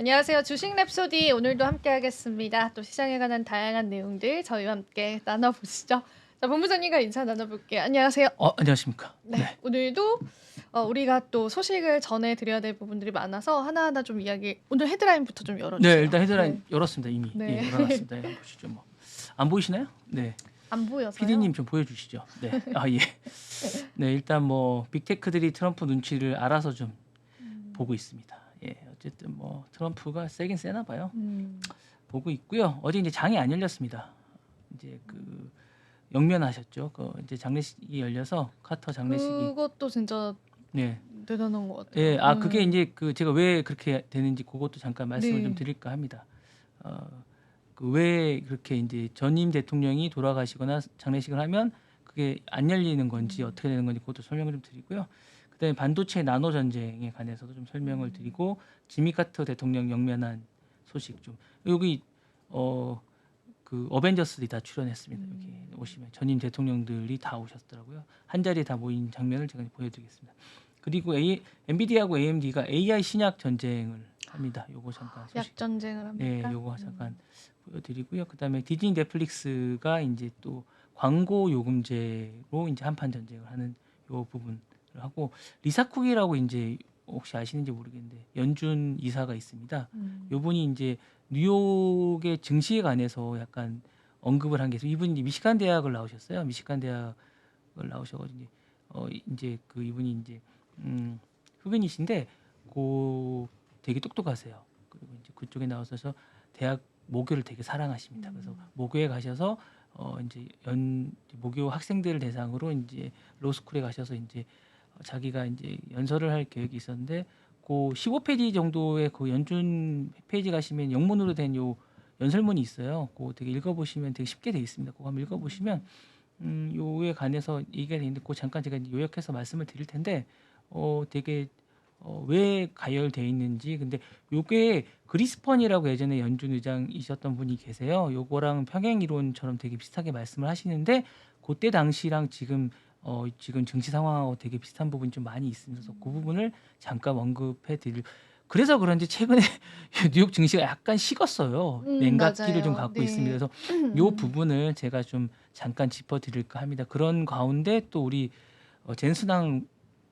안녕하세요. 주식 랩소디 오늘도 함께하겠습니다. 또 시장에 관한 다양한 내용들 저희와 함께 나눠보시죠. 자, 본부장님과 인사 나눠볼게요. 안녕하세요. 안녕하십니까. 네, 네. 오늘도 우리가 또 소식을 전해드려야 될 부분들이 많아서 하나하나 좀 이야기. 오늘 헤드라인부터 좀 네, 열어주세요. 일단 헤드라인 네, 열었습니다. 이미. 네. 예, 열어놨습니다. 한번 보시죠. 뭐. 안 보이시나요? 네. 안 보여서요. PD님 좀 보여주시죠. 네. 예. 네, 일단 뭐 빅테크들이 트럼프 눈치를 알아서 좀 보고 있습니다. 예, 어쨌든 뭐 트럼프가 세긴 세나 봐요. 보고 있고요. 어제 이제 장이 안 열렸습니다. 이제 그 영면하셨죠. 그 이제 장례식이 열려서 카터 장례식이. 그것도 진짜 네. 대단한 것 같아요. 예, 그게 이제 그 제가 왜 그렇게 되는지 그것도 잠깐 말씀을 좀 네. 드릴까 합니다. 그 왜 그렇게 이제 전임 대통령이 돌아가시거나 장례식을 하면 그게 안 열리는 건지 어떻게 되는 건지 그것도 설명을 좀 드리고요. 그다음에 반도체 나노 전쟁에 관해서도 좀 설명을 드리고 지미 카터 대통령 영면한 소식 좀 여기 그 어벤져스들이 다 출연했습니다. 여기 오시면 전임 대통령들이 다 오셨더라고요. 한 자리에 다 모인 장면을 제가 보여드리겠습니다. 그리고 엔비디아하고 AMD가 AI 신약 전쟁을 합니다. 요거 잠깐 소식. 약 전쟁을 합니까? 네, 요거 잠깐 보여드리고요. 그다음에 디즈니 넷플릭스가 이제 또 광고 요금제로 이제 한판 전쟁을 하는 요 부분을 하고 리사쿡이라고 이제 혹시 아시는지 모르겠는데 연준 이사가 있습니다. 요분이 이제 뉴욕의 증시에 관해서 약간 언급을 한 게 있어요. 이분이 이제 미시간 대학을 나오셨어요. 미시간 대학을 나오셔가지고 이제 그 이분이 이제 흑인이신데 되게 똑똑하세요. 그리고 이제 그쪽에 나와서 대학 모교를 되게 사랑하십니다. 그래서 모교에 가셔서 이제 모교 학생들을 대상으로 이제 로스쿨에 가셔서 이제 자기가 이제 연설을 할 계획이 있었는데 그 15페이지 정도의 그 연준 페이지 가시면 영문으로 된 요 연설문이 있어요. 그거 되게 읽어보시면 되게 쉽게 돼 있습니다. 그거 한번 읽어보시면 요에 관해서 얘기가 되는데 그 잠깐 제가 요약해서 말씀을 드릴 텐데 되게 왜 가열돼 있는지 근데 요게 그리스펀이라고 예전에 연준 의장이셨던 분이 계세요. 요거랑 평행 이론처럼 되게 비슷하게 말씀을 하시는데 그때 당시랑 지금 증시 상황하고 되게 비슷한 부분이 좀 많이 있습니다. 그래서 그 부분을 잠깐 언급해 드릴. 그래서 그런지 최근에 뉴욕 증시가 약간 식었어요. 냉각기를 좀 맞아요. 갖고 네. 있습니다. 그래서 요 부분을 제가 좀 잠깐 짚어 드릴까 합니다. 그런 가운데 또 우리 젠순왕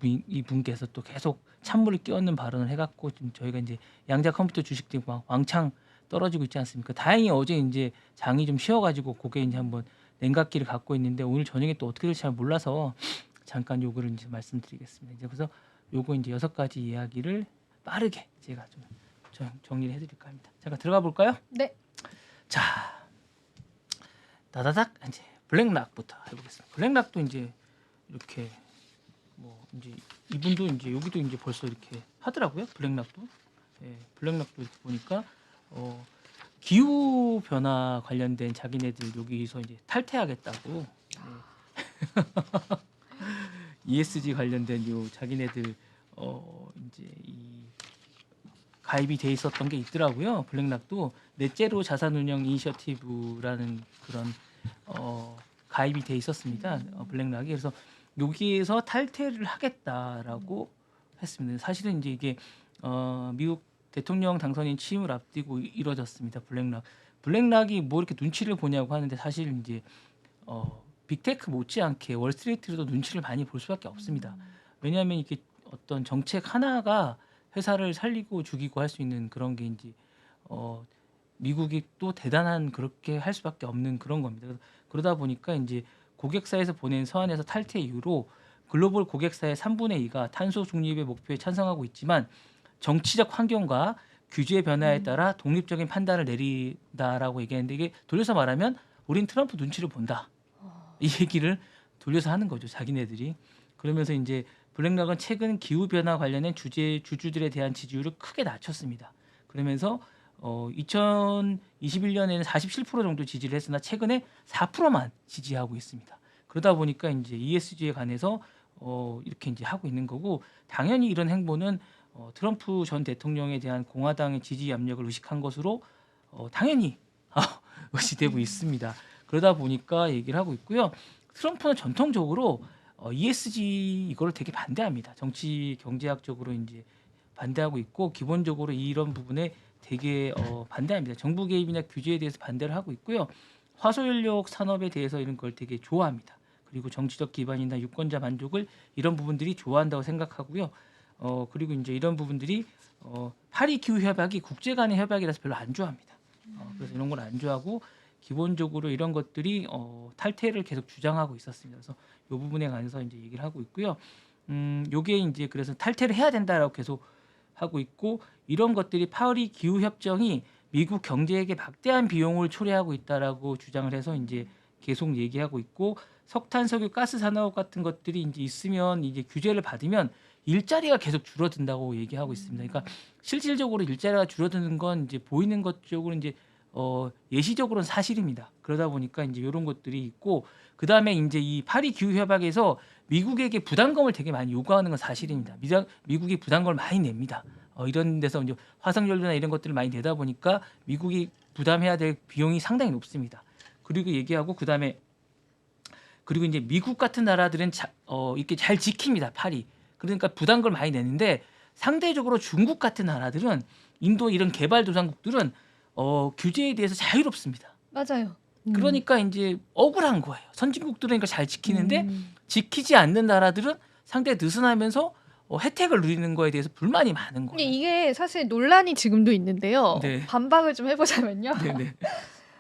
이분께서 또 계속 찬물을 끼얹는 발언을 해갖고 좀 저희가 이제 양자 컴퓨터 주식들이 막 왕창 떨어지고 있지 않습니까? 다행히 어제 이제 장이 좀 쉬어가지고 그게 이제 한번 냉각기를 갖고 있는데 오늘 저녁에 또 어떻게 될지 잘 몰라서 잠깐 요거를 이제 말씀드리겠습니다. 이제 그래서 요거 이제 6가지 이야기를 빠르게 제가 좀 정리를 해드릴까 합니다. 잠깐 들어가 볼까요? 네. 자, 다다닥 이제 블랙락부터 해보겠습니다. 블랙락도 이제 이렇게 뭐 이제 이분도 이제 여기도 이제 벌써 이렇게 하더라고요. 블랙락도. 예, 블랙락도 이렇게 보니까 기후 변화 관련된 자기네들 여기서 이제 탈퇴하겠다고. ESG 관련된 요 자기네들 이제 이 가입이 돼 있었던 게 있더라고요. 블랙락도 넷제로 자산운용 이니셔티브라는 그런 가입이 돼 있었습니다. 블랙락이 그래서 여기에서 탈퇴를 하겠다라고 했습니다. 사실은 이제 이게 미국 대통령 당선인 취임을 앞두고 이루어졌습니다. 블랙락이 뭐 이렇게 눈치를 보냐고 하는데 사실 이제 빅테크 못지않게 월스트리트로도 눈치를 많이 볼 수밖에 없습니다. 왜냐하면 이게 어떤 정책 하나가 회사를 살리고 죽이고 할 수 있는 그런 게 이제 미국이 또 대단한 그렇게 할 수밖에 없는 그런 겁니다. 그러다 보니까 이제 고객사에서 보낸 서한에서 탈퇴 이후로 글로벌 고객사의 3분의 2가 탄소 중립의 목표에 찬성하고 있지만 정치적 환경과 규제의 변화에 따라 독립적인 판단을 내린다라고 얘기했는데 이게 돌려서 말하면 우린 트럼프 눈치를 본다. 이 얘기를 돌려서 하는 거죠. 자기네들이. 그러면서 이제 블랙락은 최근 기후변화 관련된 주주들에 대한 지지율을 크게 낮췄습니다. 그러면서 2021년에는 47% 정도 지지를 했으나 최근에 4%만 지지하고 있습니다. 그러다 보니까 이제 ESG에 관해서 이렇게 이제 하고 있는 거고 당연히 이런 행보는 트럼프 전 대통령에 대한 공화당의 지지 압력을 의식한 것으로 당연히 의시되고 있습니다. 그러다 보니까 얘기를 하고 있고요. 트럼프는 전통적으로 ESG 이거를 되게 반대합니다. 정치 경제학적으로 이제 반대하고 있고 기본적으로 이런 부분에 되게 반대합니다. 정부 개입이나 규제에 대해서 반대를 하고 있고요. 화석연료 산업에 대해서 이런 걸 되게 좋아합니다. 그리고 정치적 기반이나 유권자 만족을 이런 부분들이 좋아한다고 생각하고요. 그리고 이제 이런 부분들이 파리 기후 협약이 국제 간의 협약이라서 별로 안 좋아합니다. 그래서 이런 걸 안 좋아하고 기본적으로 이런 것들이 탈퇴를 계속 주장하고 있었습니다. 그래서 이 부분에 관해서 이제 얘기를 하고 있고요. 요게 이제 그래서 탈퇴를 해야 된다라고 계속 하고 있고 이런 것들이 파리 기후 협정이 미국 경제에게 막대한 비용을 초래하고 있다라고 주장을 해서 이제 계속 얘기하고 있고 석탄, 석유, 가스 산업 같은 것들이 이제 있으면 이제 규제를 받으면 일자리가 계속 줄어든다고 얘기하고 있습니다. 그러니까 실질적으로 일자리가 줄어드는 건 이제 보이는 것 쪽으로 이제 예시적으로는 사실입니다. 그러다 보니까 이제 이런 것들이 있고 그 다음에 이제 이 파리 기후 협약에서 미국에게 부담금을 되게 많이 요구하는 건 사실입니다. 미국이 부담금을 많이 냅니다. 이런 데서 이제 화석연료나 이런 것들을 많이 내다 보니까 미국이 부담해야 될 비용이 상당히 높습니다. 그리고 얘기하고 그 다음에 그리고 이제 미국 같은 나라들은 이렇게 잘 지킵니다. 파리. 그러니까 부담금을 많이 내는데 상대적으로 중국 같은 나라들은 인도 이런 개발도상국들은 규제에 대해서 자유롭습니다. 맞아요. 그러니까 이제 억울한 거예요. 선진국들은 그러니까 잘 지키는데 지키지 않는 나라들은 상당히 느슨하면서 혜택을 누리는 거에 대해서 불만이 많은 근데 거예요. 이게 사실 논란이 지금도 있는데요. 네. 반박을 좀 해보자면요. 네네.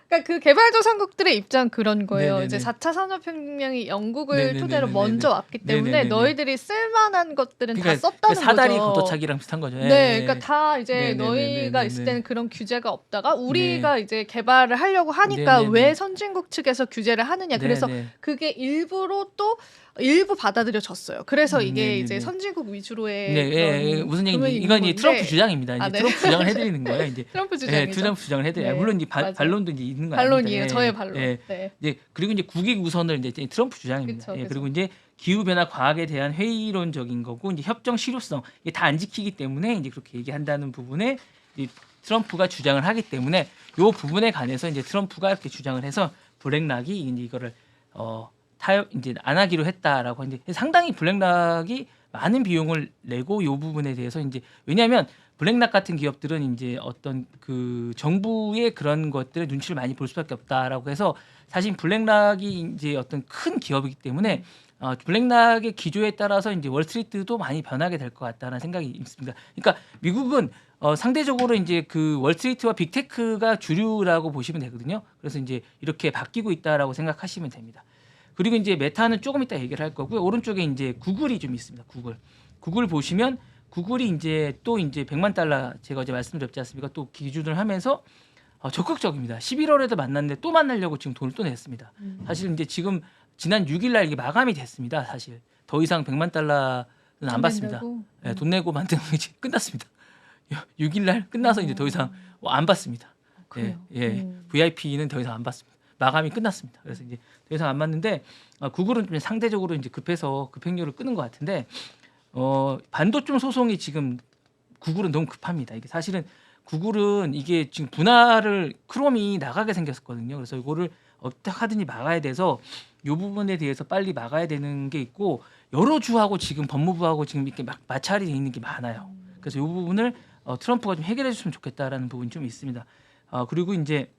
그러니까 그 개발도상국들의 입장 그런 거예요. 네네네. 이제 4차 산업혁명이 영국을 네네네네네. 토대로 먼저 왔기 때문에 네네네네. 너희들이 쓸만한 것들은 다 그러니까 썼다는 사다리 거죠. 걷어차기랑 비슷한 거죠. 네, 그러니까 다 이제 네네네네네네. 너희가 있을 때는 그런 규제가 없다가 우리가 이제 개발을 하려고 하니까 네네네. 왜 선진국 측에서 규제를 하느냐. 그래서 네네. 그게 일부 받아들여졌어요. 그래서 이게 네네네. 이제 선진국 위주로의 네, 그런 무슨 얘기인지 부분이 이건 있는 이제 트럼프 건데. 주장입니다. 이제 아, 네. 트럼프 주장을 해드리는 거예요. 이제 트럼프 주장이죠. 트럼프 주장을 해드려요. 네, 물론 이제 맞아요. 반론도 이제 있는 거 반론이에요. 아닙니다. 저의 반론. 예. 네. 이제 그리고 이제 국익 우선을 이제 트럼프 주장입니다. 그쵸, 예, 그쵸. 그리고 이제 기후 변화 과학에 대한 회의론적인 거고 이제 협정 실효성 이게 다 안 지키기 때문에 이제 그렇게 얘기한다는 부분에 이 트럼프가 주장을 하기 때문에 요 부분에 관해서 이제 트럼프가 이렇게 주장을 해서 블랙락이 이제 이거를 이제 안 하기로 했다라고 하는데 상당히 블랙락이 많은 비용을 내고 요 부분에 대해서 이제 왜냐하면 블랙락 같은 기업들은 이제 어떤 그 정부의 그런 것들의 눈치를 많이 볼 수밖에 없다라고 해서 사실 블랙락이 이제 어떤 큰 기업이기 때문에 블랙락의 기조에 따라서 이제 월스트리트도 많이 변하게 될 것 같다는 생각이 있습니다. 그러니까 미국은 상대적으로 이제 그 월스트리트와 빅테크가 주류라고 보시면 되거든요. 그래서 이제 이렇게 바뀌고 있다라고 생각하시면 됩니다. 그리고 이제 메타는 조금 이따 얘기를 할 거고요. 오른쪽에 이제 구글이 좀 있습니다. 구글 보시면 구글이 이제 또 이제 100만 달러 제가 어제 말씀드렸지 않습니까? 또 기준을 하면서 적극적입니다. 11월에도 만났는데 또 만나려고 지금 돈을 또 냈습니다. 사실 이제 지금 지난 6일 날 이게 마감이 됐습니다. 사실 더 이상 100만 달러는 안 받습니다. 네, 돈 내고 만드는 게 지금 끝났습니다. 6일 날 끝나서 이제 더 이상 안 받습니다. 그래요? VIP는 더 이상 안 받습니다. 마감이 끝났습니다. 그래서 이제 더 이상 안 받는데 구글은 좀 상대적으로 이제 급해서 급행료를 끄는 것 같은데 반도점 소송이 지금 구글은 너무 급합니다. 이게 사실은 구글은 이게 지금 분할을 크롬이 나가게 생겼거든요. 그래서 이거를 어떻게 하든지 막아야 돼서 이 부분에 대해서 빨리 막아야 되는 게 있고 여러 주하고 지금 법무부하고 지금 이렇게 막 마찰이 돼 있는 게 많아요. 그래서 이 부분을 트럼프가 좀 해결해 줬으면 좋겠다라는 부분이 좀 있습니다. 그리고 이제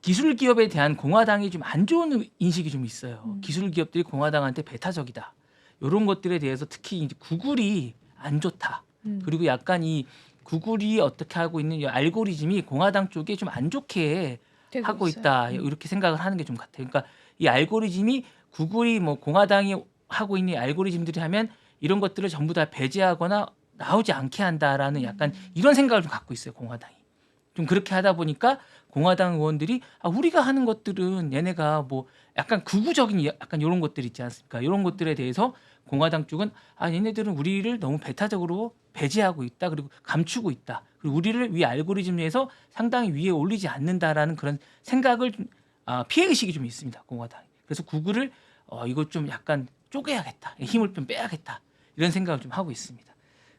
기술 기업에 대한 공화당이 좀 안 좋은 인식이 좀 있어요. 기술 기업들이 공화당한테 배타적이다. 이런 것들에 대해서 특히 이제 구글이 안 좋다. 그리고 약간 이 구글이 어떻게 하고 있는 이 알고리즘이 공화당 쪽에 좀 안 좋게 하고 있어요. 있다. 이렇게 생각을 하는 게 좀 같아요. 그러니까 이 알고리즘이 구글이 뭐 공화당이 하고 있는 알고리즘들이 하면 이런 것들을 전부 다 배제하거나 나오지 않게 한다라는 약간 이런 생각을 좀 갖고 있어요. 공화당이. 좀 그렇게 하다 보니까 공화당 의원들이 우리가 하는 것들은 얘네가 뭐 약간 극우적인 약간 이런 것들 있지 않습니까? 이런 것들에 대해서 공화당 쪽은 얘네들은 우리를 너무 배타적으로 배제하고 있다. 그리고 감추고 있다. 그리고 우리를 위 알고리즘 내에서 상당히 위에 올리지 않는다라는 그런 생각을 피해 의식이 좀 있습니다. 공화당이. 그래서 구글을 이거 좀 약간 쪼개야겠다. 힘을 좀 빼야겠다. 이런 생각을 좀 하고 있습니다.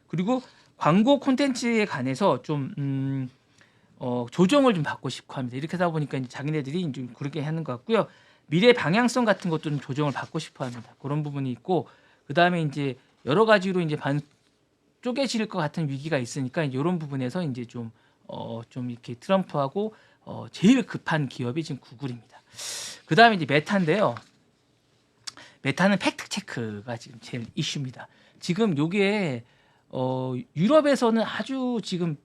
그리고 광고 콘텐츠에 관해서 좀 조정을 좀 받고 싶고 합니다. 이렇게 하다 보니까 이제 자기네들이 좀 그렇게 하는 것 같고요. 미래 방향성 같은 것도 좀 조정을 받고 싶어 합니다. 그런 부분이 있고 그 다음에 이제 여러 가지로 이제 쪼개질 것 같은 위기가 있으니까 이런 부분에서 이제 좀 이렇게 트럼프하고 제일 급한 기업이 지금 구글입니다. 그 다음에 이제 메타인데요. 메타는 팩트 체크가 지금 제일 이슈입니다. 지금 요게 유럽에서는 아주 지금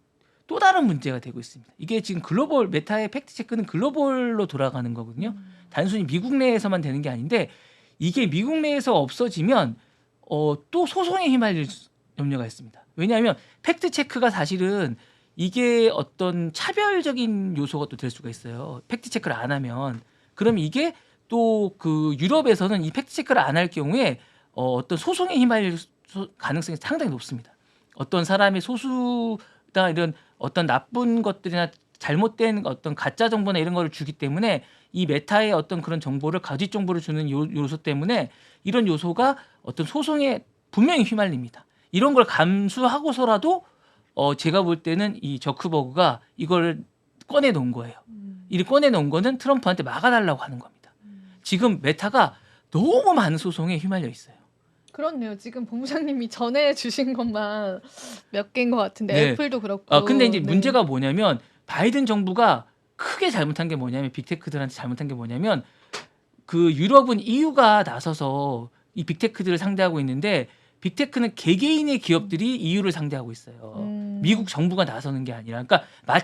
또 다른 문제가 되고 있습니다. 이게 지금 글로벌 메타의 팩트 체크는 글로벌로 돌아가는 거거든요. 단순히 미국 내에서만 되는 게 아닌데 이게 미국 내에서 없어지면 또 소송에 휘말릴 염려가 있습니다. 왜냐하면 팩트 체크가 사실은 이게 어떤 차별적인 요소가 또 될 수가 있어요. 팩트 체크를 안 하면 그럼 이게 또 그 유럽에서는 이 팩트 체크를 안 할 경우에 어떤 소송에 휘말릴 가능성이 상당히 높습니다. 어떤 사람의 소수다 이런 어떤 나쁜 것들이나 잘못된 어떤 가짜 정보나 이런 거를 주기 때문에 이 메타의 어떤 그런 정보를 거짓 정보를 주는 요소 때문에 이런 요소가 어떤 소송에 분명히 휘말립니다. 이런 걸 감수하고서라도 제가 볼 때는 이 저크버그가 이걸 꺼내 놓은 거예요. 이 꺼내 놓은 거는 트럼프한테 막아달라고 하는 겁니다. 지금 메타가 너무 많은 소송에 휘말려 있어요. 그렇네요. 지금 본부장님이 전해 주신 것만 몇 개인 것 같은데 네. 애플도 그렇고. 근데 이제 네. 문제가 뭐냐면 바이든 정부가 크게 잘못한 게 뭐냐면 빅테크들한테 잘못한 게 뭐냐면 그 유럽은 EU가 나서서 이 빅테크들을 상대하고 있는데 빅테크는 개개인의 기업들이 EU를 상대하고 있어요. 미국 정부가 나서는 게 아니라 그러니까 마치